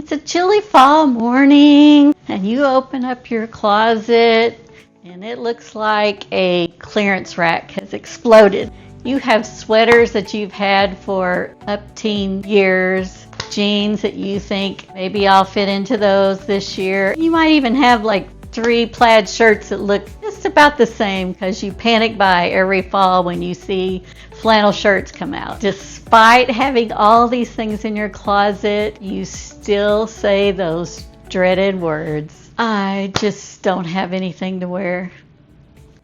It's a chilly fall morning, and you open up your closet, and it looks like a clearance rack has exploded. You have sweaters that you've had for upteen years, jeans that you think maybe I'll fit into those this year. You might even have like 3 plaid shirts that look just about the same because you panic buy every fall when you see flannel shirts come out. Despite having all these things in your closet, you still say those dreaded words, I just don't have anything to wear.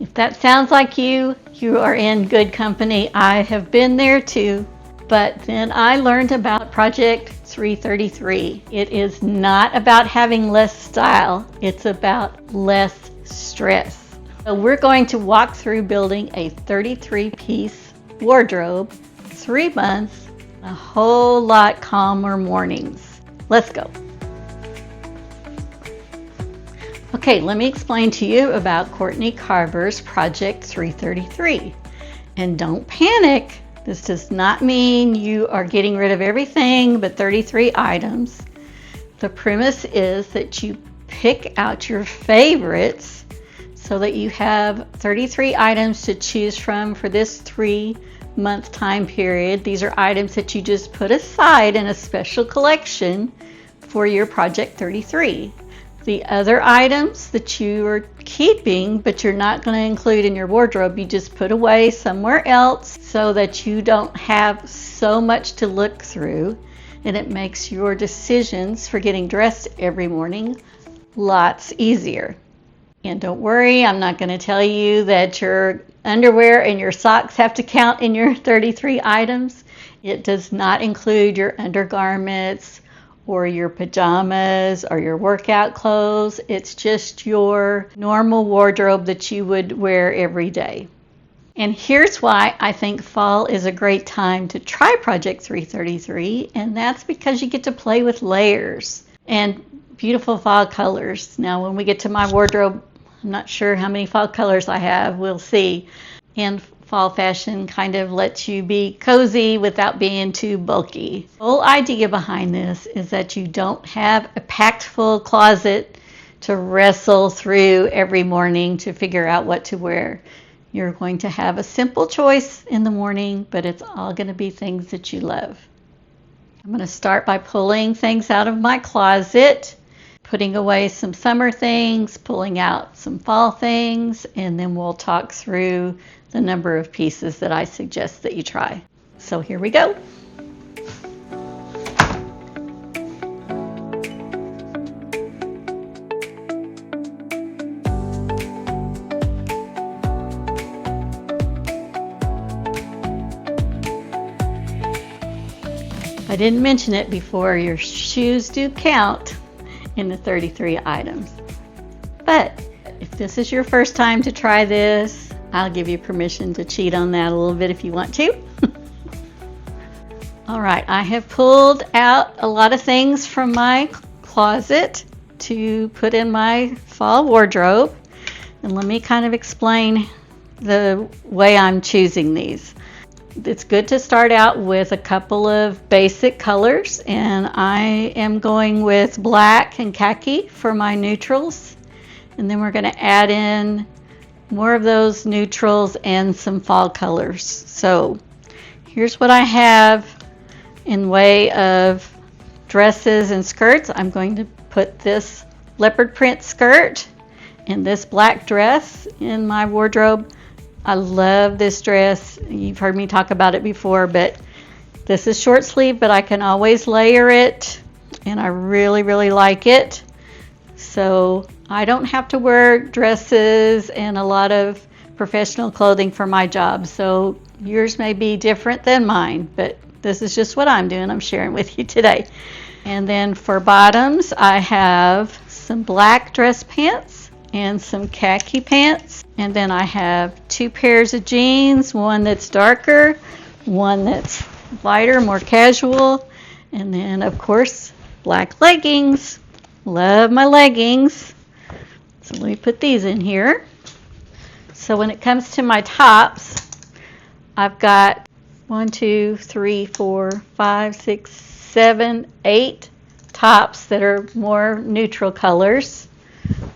If that sounds like you are in good company. I have been there too. But then I learned about Project 333. It is not about having less style, it's about less stress. So we're going to walk through building a 33-piece wardrobe, 3 months, a whole lot calmer mornings. Let's go. Okay, let me explain to you about Courtney Carver's Project 333. And don't panic. This does not mean you are getting rid of everything but 33 items. The premise is that you pick out your favorites so that you have 33 items to choose from for this 3-month time period. These are items that you just put aside in a special collection for your Project 33. The other items that you are keeping, but you're not going to include in your wardrobe, you just put away somewhere else so that you don't have so much to look through, and it makes your decisions for getting dressed every morning lots easier. And don't worry, I'm not going to tell you that your underwear and your socks have to count in your 33 items. It does not include your undergarments or your pajamas or your workout clothes. It's just your normal wardrobe that you would wear every day. And here's why I think fall is a great time to try Project 333, and that's because you get to play with layers and beautiful fall colors. Now when we get to my wardrobe, I'm not sure how many fall colors I have, we'll see. And fall fashion kind of lets you be cozy without being too bulky. The whole idea behind this is that you don't have a packed full closet to wrestle through every morning to figure out what to wear. You're going to have a simple choice in the morning, but it's all going to be things that you love. I'm going to start by pulling things out of my closet, putting away some summer things, pulling out some fall things, and then we'll talk through the number of pieces that I suggest that you try. So here we go. I didn't mention it before, your shoes do count in the 33 items. But if this is your first time to try this, I'll give you permission to cheat on that a little bit if you want to. All right, I have pulled out a lot of things from my closet to put in my fall wardrobe. And let me kind of explain the way I'm choosing these. It's good to start out with a couple of basic colors, and I am going with black and khaki for my neutrals. And then we're going to add in more of those neutrals and some fall colors. So here's what I have in way of dresses and skirts. I'm going to put this leopard print skirt and this black dress in my wardrobe. I love this dress. You've heard me talk about it before, but this is short sleeve, but I can always layer it, and I really, really like it. So I don't have to wear dresses and a lot of professional clothing for my job. So yours may be different than mine, but this is just what I'm doing. I'm sharing with you today. And then for bottoms, I have some black dress pants and some khaki pants. And then I have 2 pairs of jeans, one that's darker, one that's lighter, more casual. And then, of course, black leggings. Love my leggings. So let me put these in here. So when it comes to my tops, I've got 1, 2, 3, 4, 5, 6, 7, 8 tops that are more neutral colors.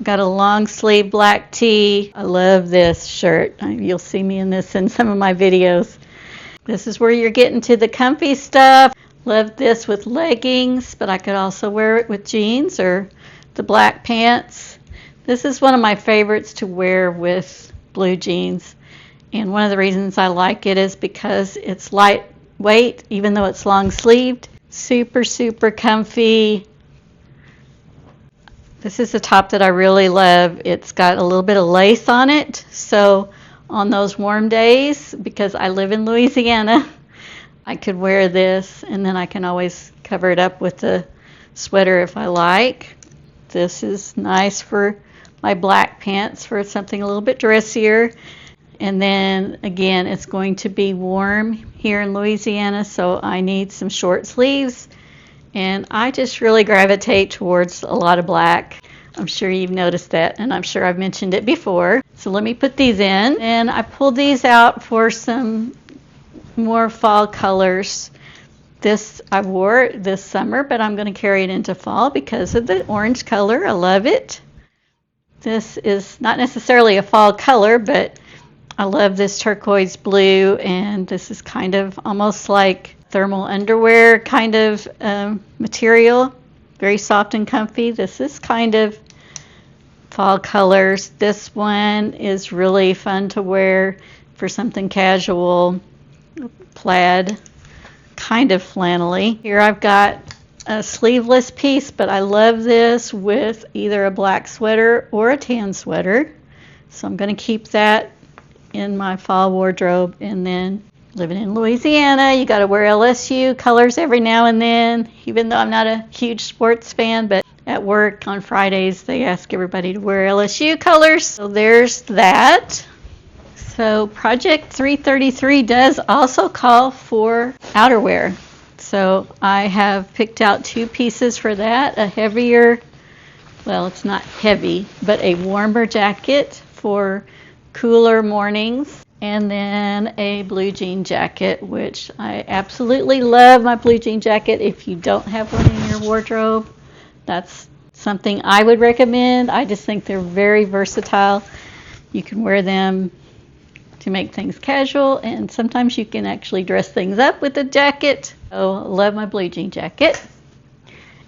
Got a long sleeve black tee. I love this shirt. You'll see me in this in some of my videos. This is where you're getting to the comfy stuff. Love this with leggings, but I could also wear it with jeans or the black pants. This is one of my favorites to wear with blue jeans. And one of the reasons I like it is because it's lightweight, even though it's long sleeved. Super, super comfy. This is a top that I really love. It's got a little bit of lace on it. So on those warm days, because I live in Louisiana, I could wear this, and then I can always cover it up with a sweater if I like. This is nice for my black pants for something a little bit dressier. And then again, it's going to be warm here in Louisiana, so I need some short sleeves. And I just really gravitate towards a lot of black. I'm sure you've noticed that, and I'm sure I've mentioned it before. So let me put these in. And I pulled these out for some more fall colors. This I wore this summer, but I'm going to carry it into fall because of the orange color. I love it. This is not necessarily a fall color, but I love this turquoise blue, and this is kind of almost like thermal underwear kind of material. Very soft and comfy. This is kind of fall colors. This one is really fun to wear for something casual, plaid, kind of flannelly. Here I've got a sleeveless piece, but I love this with either a black sweater or a tan sweater. So I'm going to keep that in my fall wardrobe. And then living in Louisiana, you got to wear LSU colors every now and then, even though I'm not a huge sports fan, but at work on Fridays they ask everybody to wear LSU colors. So there's that. So Project 333 does also call for outerwear. So I have picked out two pieces for that. A heavier, well, it's not heavy, but a warmer jacket for cooler mornings. And then a blue jean jacket, which I absolutely love my blue jean jacket. If you don't have one in your wardrobe, that's something I would recommend. I just think they're very versatile. You can wear them to make things casual, and sometimes you can actually dress things up with a jacket. So I love my blue jean jacket.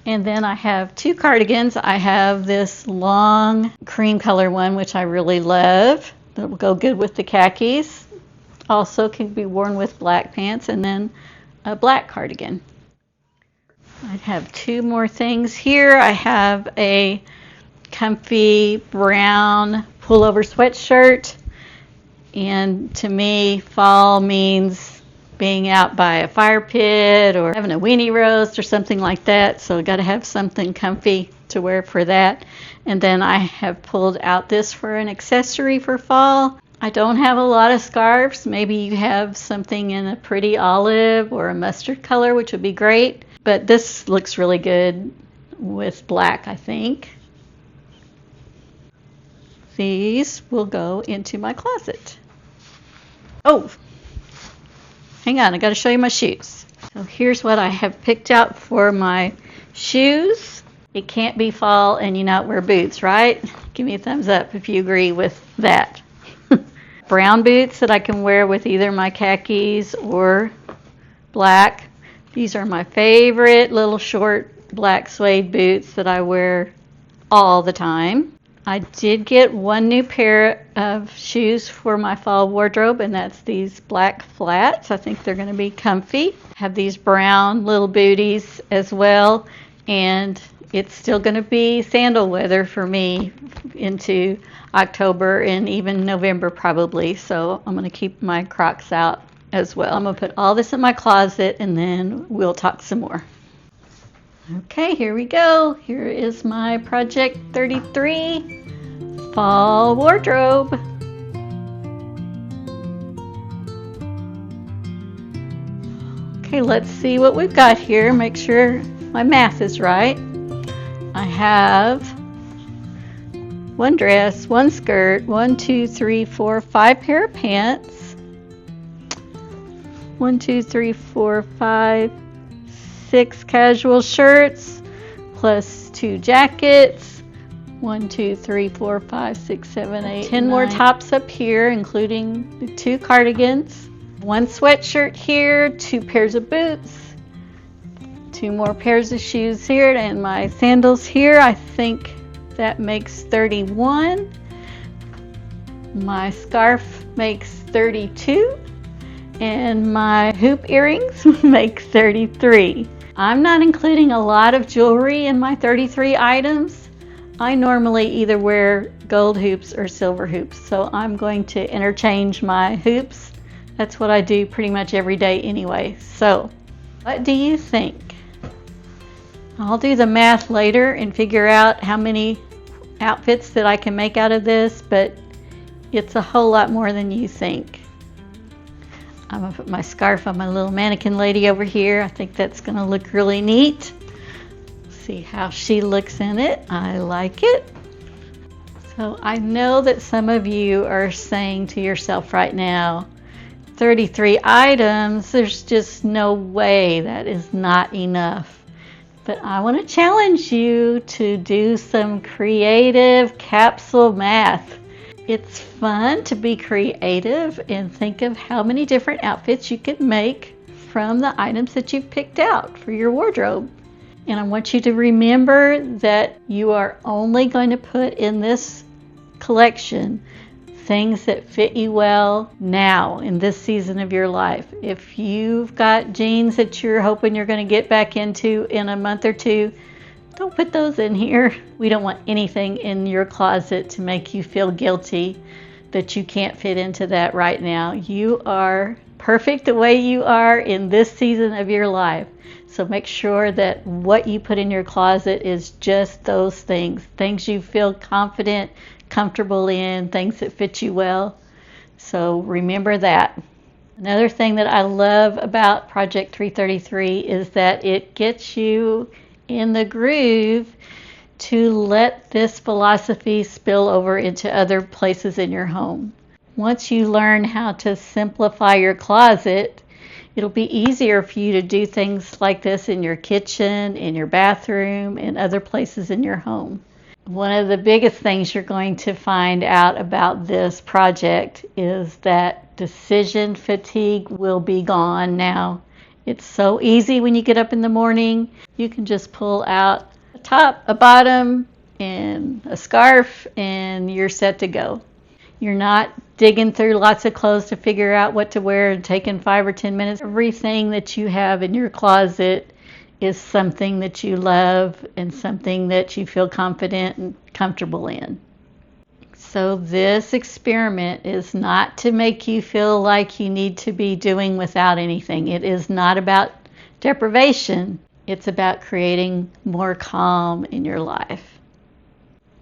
And then I have two cardigans. I have this long cream color one, which I really love. That will go good with the khakis. Also can be worn with black pants, and then a black cardigan. I have two more things here. I have a comfy brown pullover sweatshirt. And to me, fall means being out by a fire pit or having a weenie roast or something like that. So I got to have something comfy to wear for that. And then I have pulled out this for an accessory for fall. I don't have a lot of scarves. Maybe you have something in a pretty olive or a mustard color, which would be great. But this looks really good with black, I think. These will go into my closet. Oh, hang on, I got to show you my shoes. So here's what I have picked out for my shoes. It can't be fall and you not wear boots, right? Give me a thumbs up if you agree with that. Brown boots that I can wear with either my khakis or black. These are my favorite little short black suede boots that I wear all the time. I did get one new pair of shoes for my fall wardrobe, and that's these black flats. I think they're going to be comfy. Have these brown little booties as well, and it's still going to be sandal weather for me into October and even November probably, so I'm going to keep my Crocs out as well. I'm going to put all this in my closet, and then we'll talk some more. Okay, here we go. Here is my Project 33 fall wardrobe. Okay, let's see what we've got here. Make sure my math is right. I have one dress, one skirt, 1, 2, 3, 4, 5 pair of pants. 1, 2, 3, 4, 5, 6 casual shirts, plus 2 jackets. 1, 2, 3, 4, 5, 6, 7, 8, 10 more tops up here, including the 2 cardigans. 1 sweatshirt here, 2 pairs of boots, 2 more pairs of shoes here, and my sandals here. I think that makes 31. My scarf makes 32. And my hoop earrings make 33. I'm not including a lot of jewelry in my 33 items. I normally either wear gold hoops or silver hoops, so I'm going to interchange my hoops. That's what I do pretty much every day anyway. So, what do you think? I'll do the math later and figure out how many outfits that I can make out of this, but it's a whole lot more than you think. I'm going to put my scarf on my little mannequin lady over here. I think that's going to look really neat. See how she looks in it. I like it. So I know that some of you are saying to yourself right now, 33 items, there's just no way that is not enough. But I want to challenge you to do some creative capsule math. It's fun to be creative and think of how many different outfits you could make from the items that you've picked out for your wardrobe. And I want you to remember that you are only going to put in this collection things that fit you well now in this season of your life. If you've got jeans that you're hoping you're going to get back into in a month or two, don't put those in here. We don't want anything in your closet to make you feel guilty that you can't fit into that right now. You are perfect the way you are in this season of your life. So make sure that what you put in your closet is just those things you feel confident, comfortable in, things that fit you well. So remember that. Another thing that I love about Project 333 is that it gets you in the groove to let this philosophy spill over into other places in your home. Once you learn how to simplify your closet, it'll be easier for you to do things like this in your kitchen, in your bathroom, and other places in your home. One of the biggest things you're going to find out about this project is that decision fatigue will be gone now. It's so easy when you get up in the morning. You can just pull out a top, a bottom, and a scarf, and you're set to go. You're not digging through lots of clothes to figure out what to wear and taking 5 or 10 minutes. Everything that you have in your closet is something that you love and something that you feel confident and comfortable in. So this experiment is not to make you feel like you need to be doing without anything. It is not about deprivation. It's about creating more calm in your life.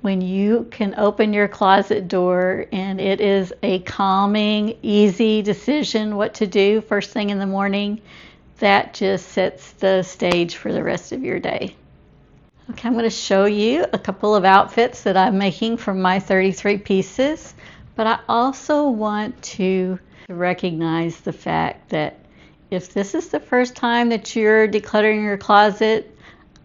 When you can open your closet door and it is a calming, easy decision what to do first thing in the morning, that just sets the stage for the rest of your day. Okay, I'm going to show you a couple of outfits that I'm making from my 33 pieces, but I also want to recognize the fact that if this is the first time that you're decluttering your closet,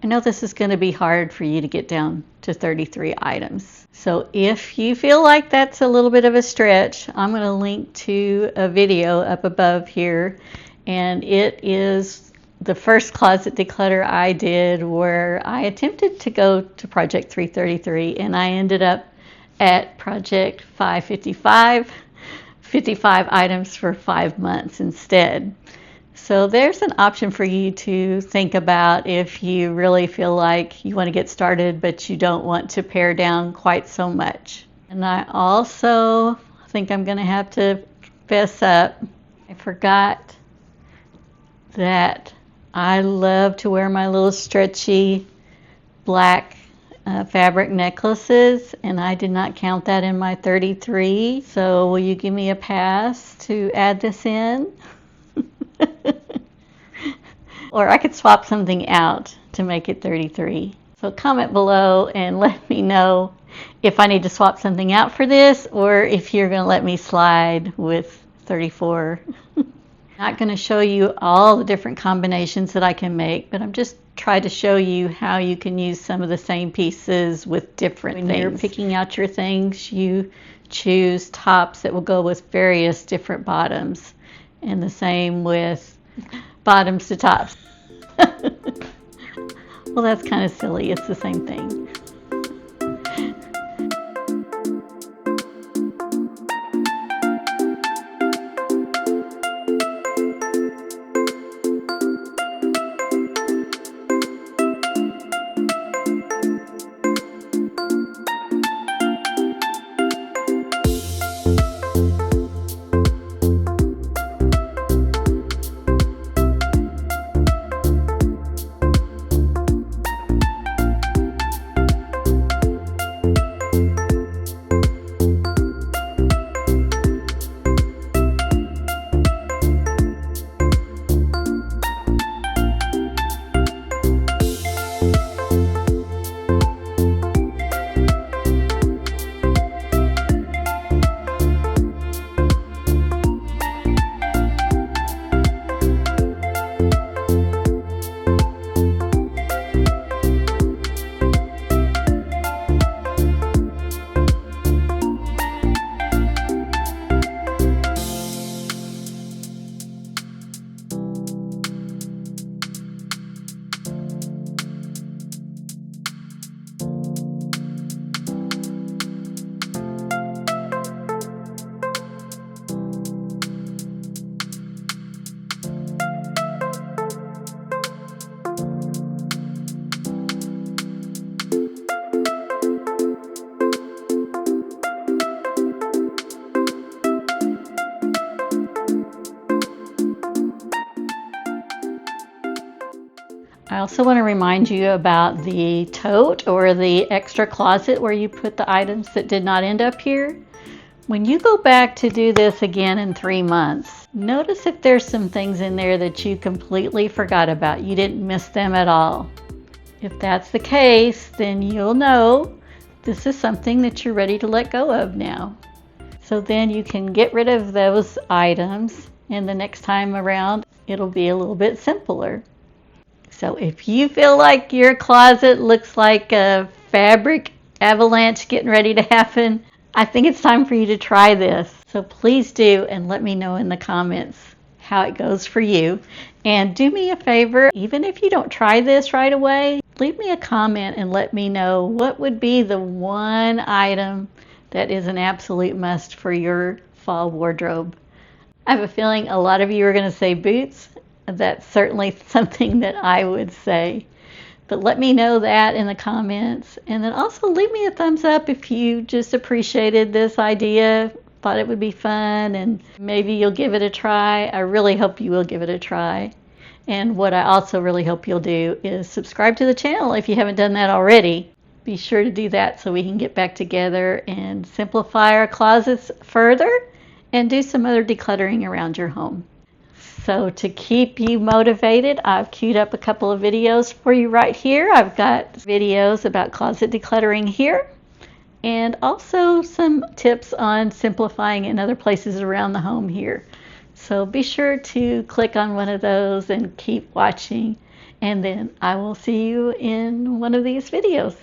I know this is going to be hard for you to get down to 33 items. So if you feel like that's a little bit of a stretch, I'm going to link to a video up above here, and it is the first closet declutter I did where I attempted to go to Project 333 and I ended up at Project 555, 55 items for 5 months instead. So there's an option for you to think about if you really feel like you want to get started but you don't want to pare down quite so much. And I also think I'm going to have to fess up. I forgot that I love to wear my little stretchy black fabric necklaces, and I did not count that in my 33. So will you give me a pass to add this in? Or I could swap something out to make it 33. So comment below and let me know if I need to swap something out for this or if you're going to let me slide with 34. Not going to show you all the different combinations that I can make, but I'm just trying to show you how you can use some of the same pieces with different things. When you're picking out your things, you choose tops that will go with various different bottoms, and the same with bottoms to tops. Well, that's kind of silly. It's the same thing. I also want to remind you about the tote or the extra closet where you put the items that did not end up here. When you go back to do this again in 3 months, notice if there's some things in there that you completely forgot about. You didn't miss them at all. If that's the case, then you'll know this is something that you're ready to let go of now. So then you can get rid of those items, and the next time around, it'll be a little bit simpler. So if you feel like your closet looks like a fabric avalanche getting ready to happen, I think it's time for you to try this. So please do, and let me know in the comments how it goes for you. And do me a favor, even if you don't try this right away, leave me a comment and let me know what would be the one item that is an absolute must for your fall wardrobe. I have a feeling a lot of you are going to say boots. That's certainly something that I would say. But let me know that in the comments. And then also leave me a thumbs up if you just appreciated this idea, thought it would be fun, and maybe you'll give it a try. I really hope you will give it a try. And what I also really hope you'll do is subscribe to the channel if you haven't done that already. Be sure to do that so we can get back together and simplify our closets further and do some other decluttering around your home. So to keep you motivated, I've queued up a couple of videos for you right here. I've got videos about closet decluttering here, and also some tips on simplifying in other places around the home here. So be sure to click on one of those and keep watching, and then I will see you in one of these videos.